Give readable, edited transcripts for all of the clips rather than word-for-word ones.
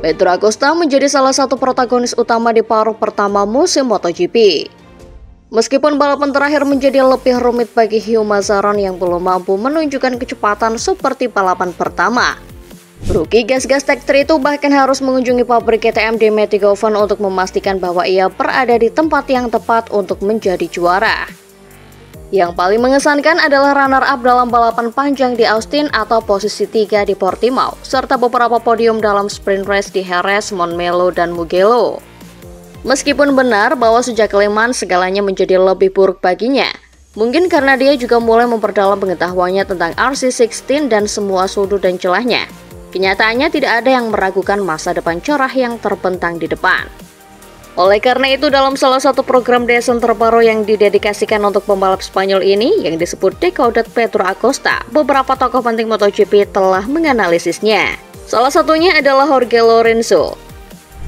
Pedro Acosta menjadi salah satu protagonis utama di paruh pertama musim MotoGP. Meskipun balapan terakhir menjadi lebih rumit bagi Hugh Mazaron yang belum mampu menunjukkan kecepatan seperti balapan pertama. Rookie gas-gas Tech 3 itu bahkan harus mengunjungi pabrik KTM di Mattighofen untuk memastikan bahwa ia berada di tempat yang tepat untuk menjadi juara. Yang paling mengesankan adalah runner-up dalam balapan panjang di Austin atau posisi 3 di Portimao, serta beberapa podium dalam sprint race di Jerez, Montmeló, dan Mugello. Meskipun benar bahwa sejak Le Mans segalanya menjadi lebih buruk baginya, mungkin karena dia juga mulai memperdalam pengetahuannya tentang RC16 dan semua sudut dan celahnya. Kenyataannya tidak ada yang meragukan masa depan cerah yang terbentang di depan. Oleh karena itu, dalam salah satu program descent terbaru yang didedikasikan untuk pembalap Spanyol ini, yang disebut Decoded Pedro Acosta, beberapa tokoh penting MotoGP telah menganalisisnya. Salah satunya adalah Jorge Lorenzo.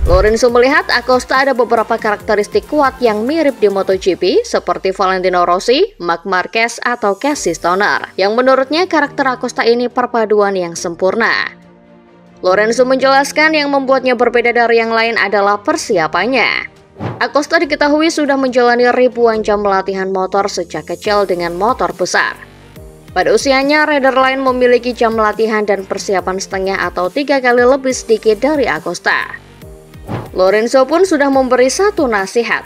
Lorenzo melihat Acosta ada beberapa karakteristik kuat yang mirip di MotoGP, seperti Valentino Rossi, Marc Marquez, atau Casey Stoner, yang menurutnya karakter Acosta ini perpaduan yang sempurna. Lorenzo menjelaskan yang membuatnya berbeda dari yang lain adalah persiapannya. Acosta diketahui sudah menjalani ribuan jam latihan motor sejak kecil dengan motor besar. Pada usianya, rider lain memiliki jam latihan dan persiapan setengah atau 3 kali lebih sedikit dari Acosta. Lorenzo pun sudah memberi satu nasihat.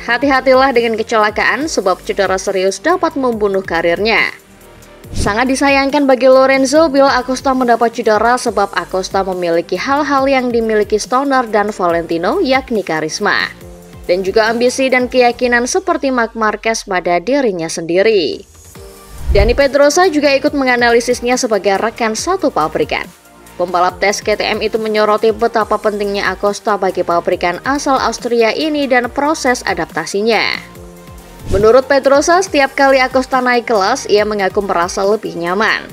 Hati-hatilah dengan kecelakaan sebab cedera serius dapat membunuh karirnya. Sangat disayangkan bagi Lorenzo bila Acosta mendapat cedera sebab Acosta memiliki hal-hal yang dimiliki Stoner dan Valentino, yakni karisma, dan juga ambisi dan keyakinan seperti Marc Marquez pada dirinya sendiri. Dani Pedrosa juga ikut menganalisisnya sebagai rekan satu pabrikan. Pembalap tes KTM itu menyoroti betapa pentingnya Acosta bagi pabrikan asal Austria ini dan proses adaptasinya. Menurut Pedrosa, setiap kali Acosta naik kelas, ia mengaku merasa lebih nyaman.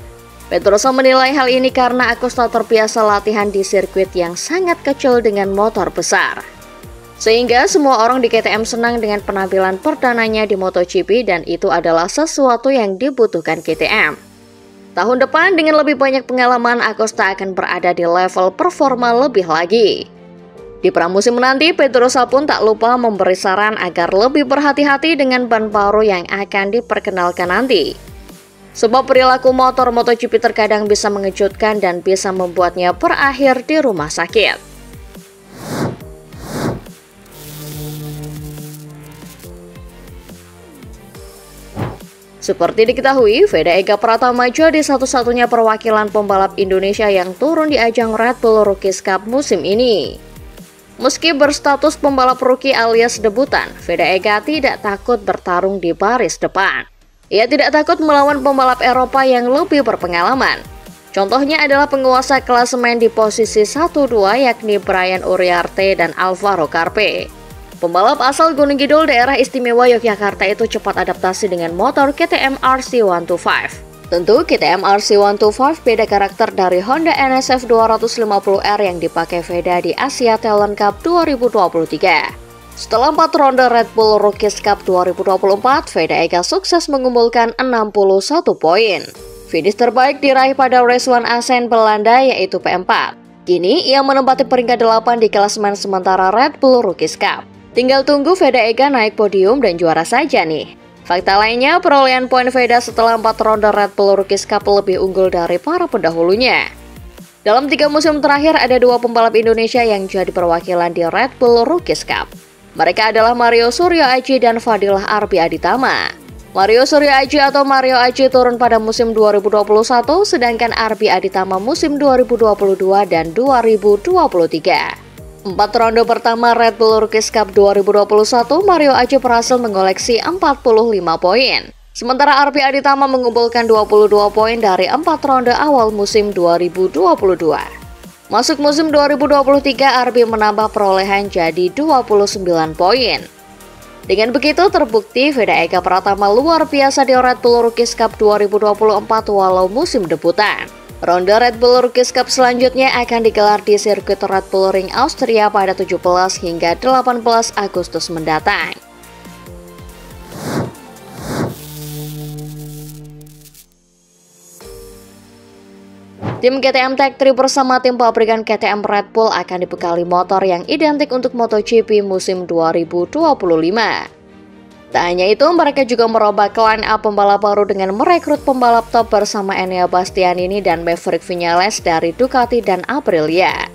Pedrosa menilai hal ini karena Acosta terbiasa latihan di sirkuit yang sangat kecil dengan motor besar. Sehingga semua orang di KTM senang dengan penampilan perdananya di MotoGP dan itu adalah sesuatu yang dibutuhkan KTM. Tahun depan dengan lebih banyak pengalaman, Acosta akan berada di level performa lebih lagi. Di pramusim nanti, Pedrosa pun tak lupa memberi saran agar lebih berhati-hati dengan ban baru yang akan diperkenalkan nanti. Sebab perilaku motor MotoGP terkadang bisa mengejutkan dan bisa membuatnya berakhir di rumah sakit. Seperti diketahui, Veda Ega Pratama jadi satu-satunya perwakilan pembalap Indonesia yang turun di ajang Red Bull Rookies Cup musim ini. Meski berstatus pembalap rookie alias debutan, Veda Ega tidak takut bertarung di baris depan. Ia tidak takut melawan pembalap Eropa yang lebih berpengalaman. Contohnya adalah penguasa klasemen di posisi 1-2 yakni Brian Uriarte dan Alvaro Carpe. Pembalap asal Gunung Kidul daerah istimewa Yogyakarta itu cepat adaptasi dengan motor KTM RC125. Tentu KTM RC125 beda karakter dari Honda NSF 250R yang dipakai Veda di Asia Talent Cup 2023. Setelah 4 ronde Red Bull Rookies Cup 2024, Veda Ega sukses mengumpulkan 61 poin. Finish terbaik diraih pada Race 1 Assen Belanda yaitu P4. Kini ia menempati peringkat 8 di klasemen sementara Red Bull Rookies Cup. Tinggal tunggu Veda Ega naik podium dan juara saja nih. Fakta lainnya, perolehan poin Veda setelah 4 ronde Red Bull Rookies Cup lebih unggul dari para pendahulunya. Dalam 3 musim terakhir, ada 2 pembalap Indonesia yang jadi perwakilan di Red Bull Rookies Cup. Mereka adalah Mario Suryo Aji dan Fadilah Arbi Aditama. Mario Suryo Aji atau Mario Aji turun pada musim 2021, sedangkan Arbi Aditama musim 2022 dan 2023. 4 ronde pertama Red Bull Rookies Cup 2021, Mario Aji berhasil mengoleksi 45 poin. Sementara Arbi Aditama mengumpulkan 22 poin dari 4 ronde awal musim 2022. Masuk musim 2023, Arbi menambah perolehan jadi 29 poin. Dengan begitu terbukti Veda Ega Pratama luar biasa di Red Bull Rookies Cup 2024 walau musim debutan. Ronde Red Bull Rookies Cup selanjutnya akan digelar di sirkuit Red Bull Ring Austria pada 17 hingga 18 Agustus mendatang. Tim KTM Tech3 bersama tim pabrikan KTM Red Bull akan dibekali motor yang identik untuk MotoGP musim 2025. Tak hanya itu, mereka juga merubah line up pembalap baru dengan merekrut pembalap top bersama Enea Bastianini dan Maverick Viñales dari Ducati dan Aprilia.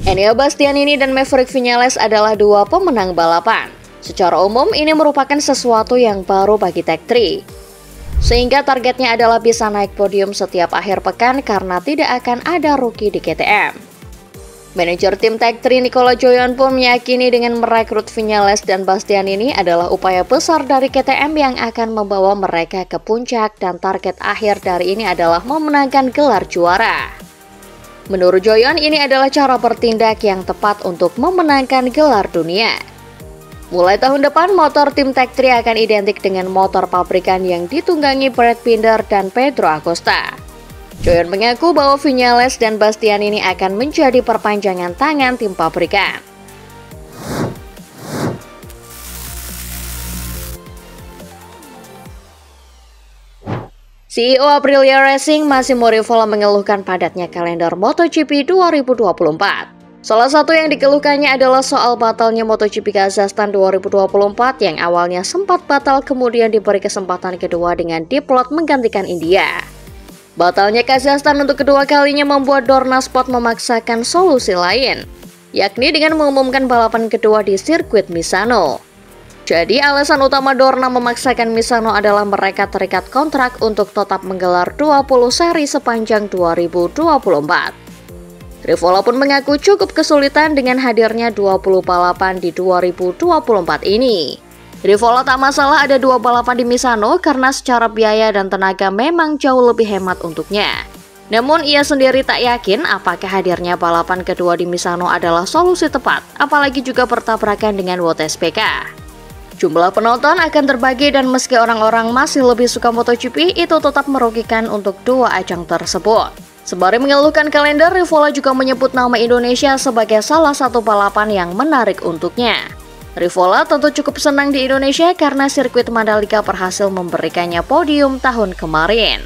Enea Bastianini dan Maverick Viñales adalah dua pemenang balapan. Secara umum, ini merupakan sesuatu yang baru bagi Tech3. Sehingga targetnya adalah bisa naik podium setiap akhir pekan karena tidak akan ada rookie di KTM. Manajer tim Tech3 Nicola Joyon pun meyakini dengan merekrut Viñales dan Bastianini adalah upaya besar dari KTM yang akan membawa mereka ke puncak dan target akhir dari ini adalah memenangkan gelar juara. Menurut Joyon, ini adalah cara bertindak yang tepat untuk memenangkan gelar dunia. Mulai tahun depan, motor tim Tech3 akan identik dengan motor pabrikan yang ditunggangi Brad Binder dan Pedro Acosta. Joyon mengaku bahwa Viñales dan Bastianini akan menjadi perpanjangan tangan tim pabrikan. CEO Aprilia Racing Massimo Rivola mengeluhkan padatnya kalender MotoGP 2024. Salah satu yang dikeluhkannya adalah soal batalnya MotoGP Kazakhstan 2024 yang awalnya sempat batal kemudian diberi kesempatan kedua dengan diplot menggantikan India. Batalnya Kazakhstan untuk kedua kalinya membuat Dorna Sport memaksakan solusi lain, yakni dengan mengumumkan balapan kedua di sirkuit Misano. Jadi alasan utama Dorna memaksakan Misano adalah mereka terikat kontrak untuk tetap menggelar 20 seri sepanjang 2024. Rivola pun mengaku cukup kesulitan dengan hadirnya 20 balapan di 2024 ini. Rivola tak masalah ada 2 balapan di Misano karena secara biaya dan tenaga memang jauh lebih hemat untuknya. Namun ia sendiri tak yakin apakah hadirnya balapan kedua di Misano adalah solusi tepat, apalagi juga bertabrakan dengan WTSPK. Jumlah penonton akan terbagi dan meski orang-orang masih lebih suka MotoGP, itu tetap merugikan untuk dua ajang tersebut. Sembari mengeluhkan kalender, Rivola juga menyebut nama Indonesia sebagai salah satu balapan yang menarik untuknya. Rivola tentu cukup senang di Indonesia karena sirkuit Mandalika berhasil memberikannya podium tahun kemarin.